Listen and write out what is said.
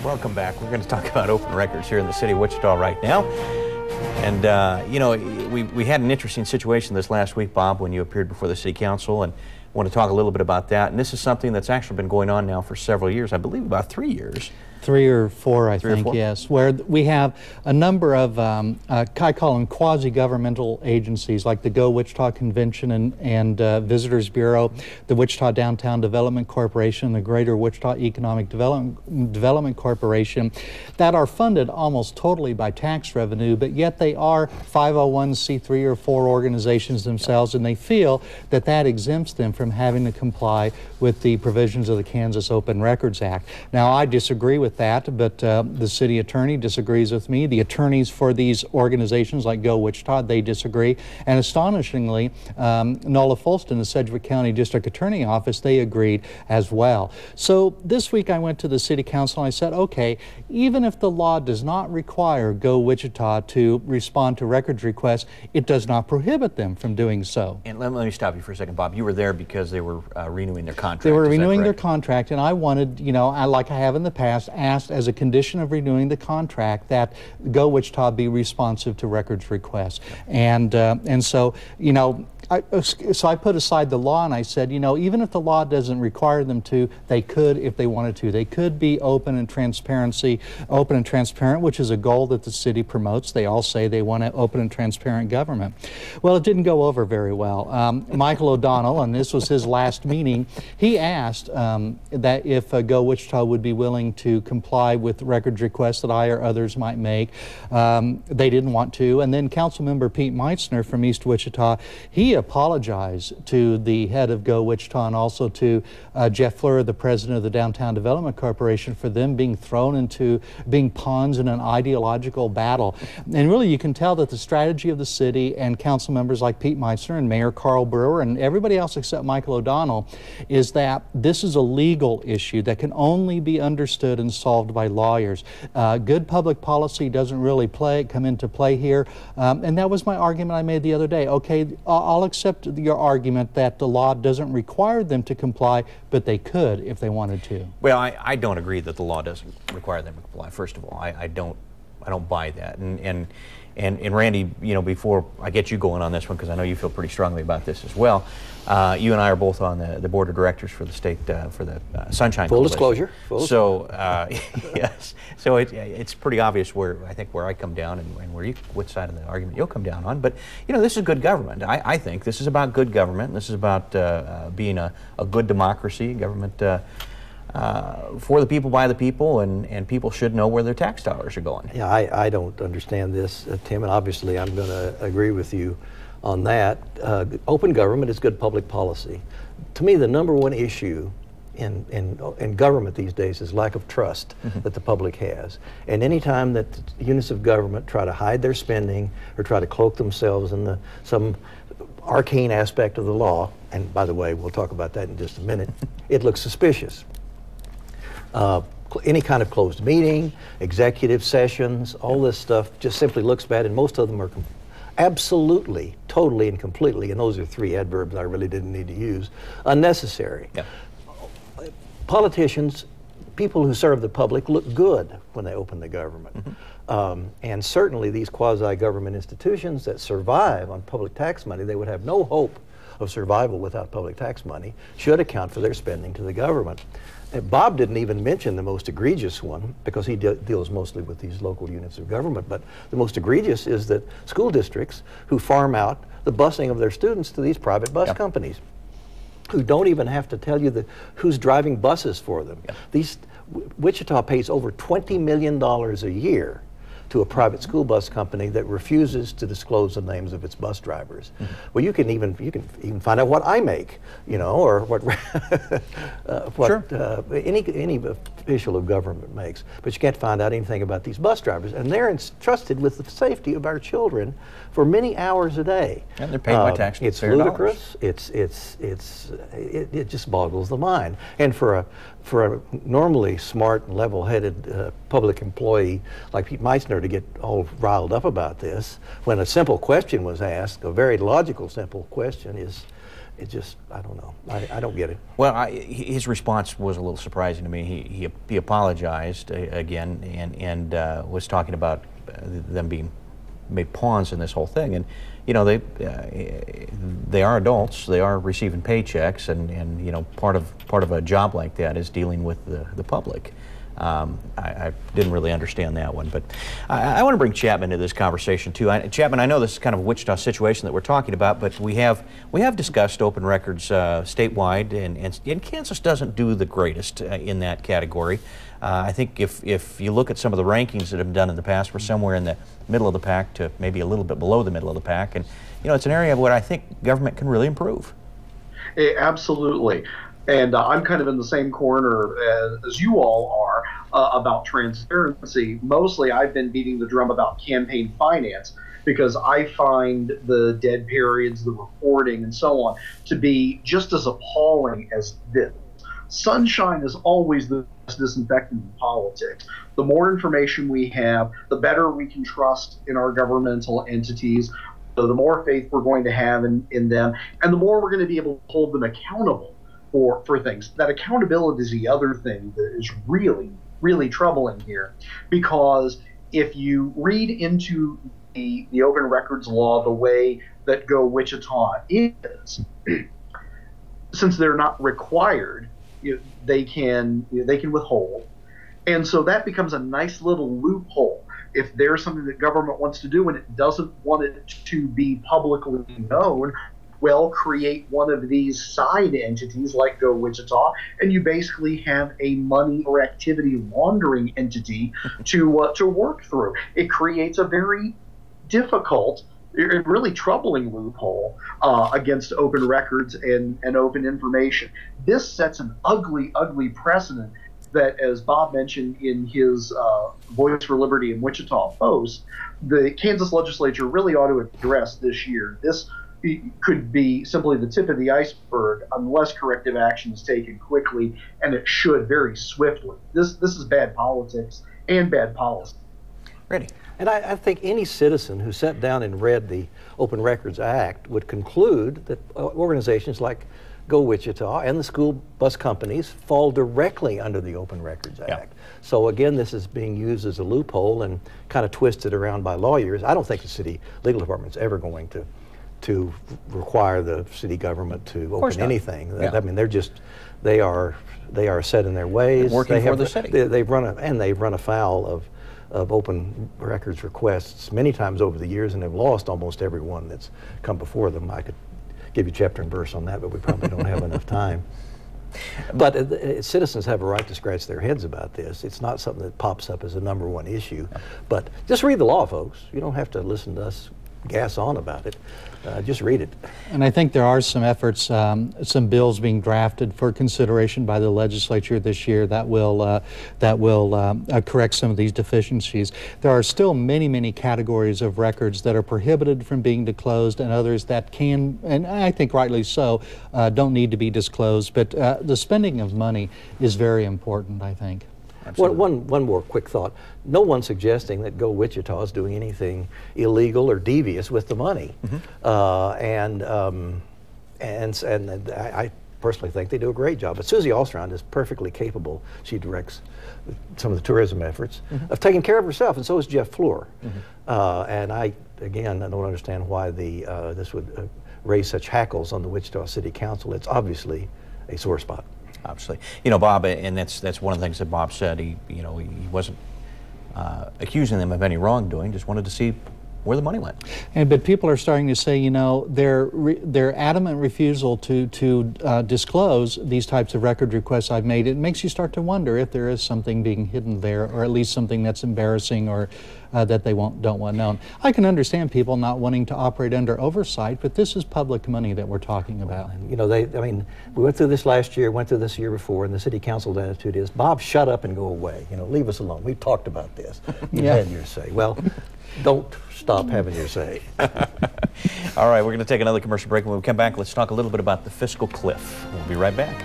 Welcome back. We're going to talk about open records here in the city of Wichita right now. And, you know, we had an interesting situation this last week, Bob, when you appeared before the City Council, and I want to talk a little bit about that. And this is something that's actually been going on now for several years, I believe about 3 years. 3 or 4, I think, yes, where we have a number of, I call them quasi-governmental agencies, like the Go Wichita Convention and Visitors Bureau, the Wichita Downtown Development Corporation, the Greater Wichita Economic Development Corporation, that are funded almost totally by tax revenue, but yet they are 501c3 or 4 organizations themselves, and they feel that that exempts them from having to comply with the provisions of the Kansas Open Records Act. Now, I disagree with that, but the city attorney disagrees with me. The attorneys for these organizations like Go Wichita, they disagree. And astonishingly, Nola Folston, the Sedgwick County District Attorney Office, they agreed as well. So this week I went to the City Council and I said, okay, even if the law does not require Go Wichita to respond to records requests, it does not prohibit them from doing so. And let me stop you for a second, Bob. You were there because they were renewing their contract. They were renewing their contract, and I wanted, you know, like I have in the past, asked as a condition of renewing the contract that Go Wichita be responsive to records requests. And so, you know, so I put aside the law and I said, you know, even if the law doesn't require them to, they could if they wanted to. They could be open and transparent, which is a goal that the city promotes. They all say they want an open and transparent government. Well, it didn't go over very well. Michael O'Donnell, and this was his last meeting, he asked that if Go Wichita would be willing to comply with records requests that I or others might make. They didn't want to. And then Councilmember Pete Meitzner from East Wichita, he apologized to the head of Go Wichita and also to Jeff Fleur, the president of the Downtown Development Corporation, for them being thrown into being pawns in an ideological battle. And really you can tell that the strategy of the city and council members like Pete Meitzner and Mayor Carl Brewer and everybody else except Michael O'Donnell is that this is a legal issue that can only be understood and solved by lawyers. Good public policy doesn't really come into play here. And that was my argument I made the other day. Okay, I'll accept your argument that the law doesn't require them to comply, but they could if they wanted to. Well, I don't agree that the law doesn't require them to comply. First of all, I don't buy that. And Randy, you know, before I get you going on this one, because I know you feel pretty strongly about this as well, you and I are both on the board of directors for the state, for the Sunshine Full Coalition. disclosure. So, yes, so it's pretty obvious where I come down and which side of the argument you'll come down on. But, you know, this is good government. I think this is about good government. This is about being a good democracy, government for the people, by the people, and people should know where their tax dollars are going. Yeah, I don't understand this, Tim, and obviously I'm going to agree with you on that. Open government is good public policy. To me, the #1 issue in government these days is lack of trust that the public has. And any time that units of government try to hide their spending or try to cloak themselves in some arcane aspect of the law, and by the way, we'll talk about that in just a minute, it looks suspicious. Any kind of closed meeting, executive sessions, all this stuff just simply looks bad, and most of them are absolutely, totally, and completely, and those are 3 adverbs I really didn't need to use, unnecessary. Yeah. Politicians, people who serve the public, look good when they open the government. And certainly these quasi-government institutions that survive on public tax money, they would have no hope of survival without public tax money, should account for their spending to the government. Bob didn't even mention the most egregious one because he deals mostly with these local units of government, but the most egregious is that school districts who farm out the busing of their students to these private bus companies who don't even have to tell you who's driving buses for them. Wichita pays over $20 million a year to a private school bus company that refuses to disclose the names of its bus drivers. Well, you can even find out what I make, you know, or what any official of government makes, but you can't find out anything about these bus drivers, and they're entrusted with the safety of our children for many hours a day. And they're paid by taxpayers. It's ludicrous. It just boggles the mind. And for a normally smart and level-headed public employee like Pete Meitzner to get all riled up about this, when a simple question was asked, a very logical simple question, is It just, I don't know. I don't get it. Well, his response was a little surprising to me. He apologized again and was talking about them being made pawns in this whole thing. And you know, they are adults. They are receiving paychecks, and you know, part of a job like that is dealing with the public. I didn't really understand that one, but I want to bring Chapman into this conversation too. Chapman, I know this is kind of a Wichita situation that we're talking about, but we have discussed open records statewide, and Kansas doesn't do the greatest in that category. I think if you look at some of the rankings that have been done in the past, we're somewhere in the middle of the pack to maybe a little bit below the middle of the pack, and you know, it's an area where I think government can really improve. Absolutely. And I'm kind of in the same corner as you all are about transparency. Mostly I've been beating the drum about campaign finance because I find the dead periods, the reporting, and so on to be just as appalling as this. Sunshine is always the best disinfectant in politics. The more information we have, the better we can trust in our governmental entities, the more faith we're going to have in them, and the more we're going to be able to hold them accountable for things. That accountability is the other thing that is really, really troubling here, because if you read into the open records law the way that Go Wichita is, since they're not required, they can withhold, and so that becomes a nice little loophole. If there's something that government wants to do and it doesn't want it to be publicly known, well, create one of these side entities like Go Wichita, and you basically have a money or activity laundering entity to work through. It creates a very difficult and really troubling loophole against open records and open information. This sets an ugly, ugly precedent that, as Bob mentioned in his Voice for Liberty in Wichita post, the Kansas legislature really ought to address this year. This could be simply the tip of the iceberg unless corrective action is taken quickly, and it should very swiftly. This is bad politics and bad policy. Ready. And I think any citizen who sat down and read the Open Records Act would conclude that organizations like Go Wichita and the school bus companies fall directly under the Open Records Act. Yeah. So again, this is being used as a loophole and kind of twisted around by lawyers. I don't think the city legal department is ever going to require the city government to open anything. Yeah. I mean, they are set in their ways. They're working for the city. They've run afoul of open records requests many times over the years, and have lost almost every one that's come before them. I could give you chapter and verse on that, but we probably don't have enough time. But citizens have a right to scratch their heads about this. It's not something that pops up as a #1 issue. But just read the law, folks. You don't have to listen to us gas on about it. Just read it. And I think there are some efforts, some bills being drafted for consideration by the legislature this year that will correct some of these deficiencies. There are still many categories of records that are prohibited from being disclosed, and others that can, and I think rightly so, don't need to be disclosed. But the spending of money is very important, I think. One more quick thought. No one's suggesting that Go Wichita is doing anything illegal or devious with the money. Mm-hmm. And I personally think they do a great job. But Susie Alstrand is perfectly capable. She directs some of the tourism efforts, mm-hmm. of taking care of herself, and so is Jeff Fleur. Mm-hmm. And I don't understand why this would raise such hackles on the Wichita City Council. It's obviously a sore spot. Obviously, you know, Bob, and that's one of the things that Bob said. He wasn't accusing them of any wrongdoing. Just wanted to see where the money went. But people are starting to say, you know, their adamant refusal to disclose these types of record requests I've made. It makes you start to wonder if there is something being hidden there, or at least something that's embarrassing, or that they don't want known. I can understand people not wanting to operate under oversight, but this is public money that we're talking about. You know, I mean, we went through this last year, went through this year before, and the city council's attitude is, Bob, shut up and go away. You know, leave us alone. We've talked about this. You've had your say. Well, don't stop having your say. All right, we're going to take another commercial break. When we come back, let's talk a little bit about the fiscal cliff. We'll be right back.